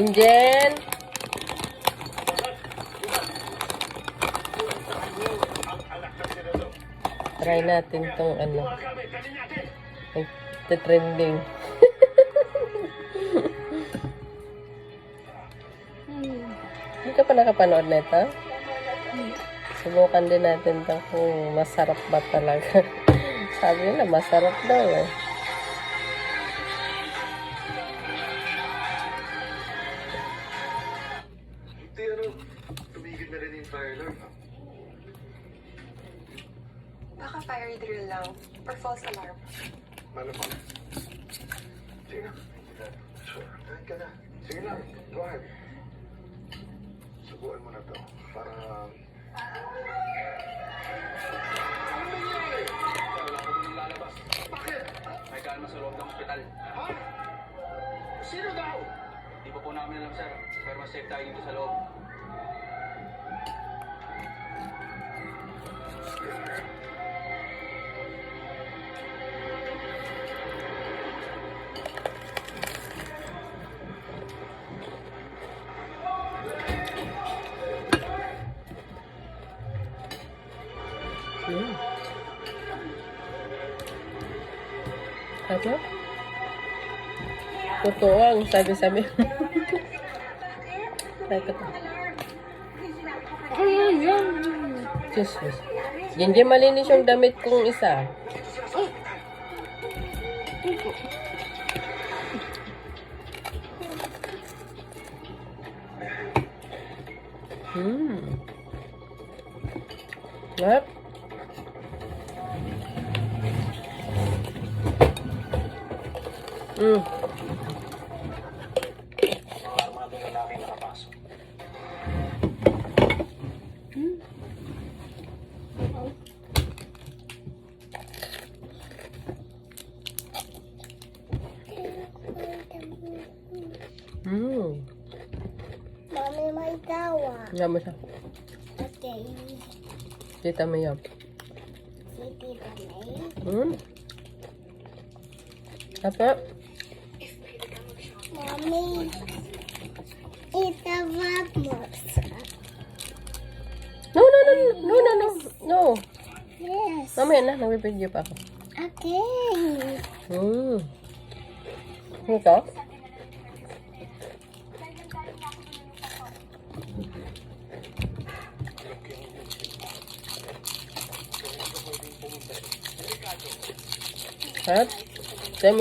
Injen. Try natin tong ano. Trending. Hindi ka pa nakapanood na ito? Subukan din natin ito kung masarap ba talaga. Sabi nila, masarap daw eh. Tumigil na rin yung fire alarm. Baka fire drill lang or false alarm. Malamang. Sige na. Sure. Kain ka na. Sige na. Go ahead. Subukan mo na to. Para... Bakit? May kalma sa loob ng ospital. Ha? Sino daw? Di pa po namin alam, sir. Pero mas safe tayo dito sa loob. Ano? Totoo ang sabi-sabi. Ay, ito. Diyos. Hindi malinis yung damit kong isa. What? Armadong lalaki nakapasok. Mami, may tawa. Yan mo siya. Okay. Kita mo yan. Si Tita May. Apa? Mami, ito vamos. No, no, no, no, no, no, no. Yes. Mamaya na, nag-video pa ako. Okay. Ito? At, tayo mo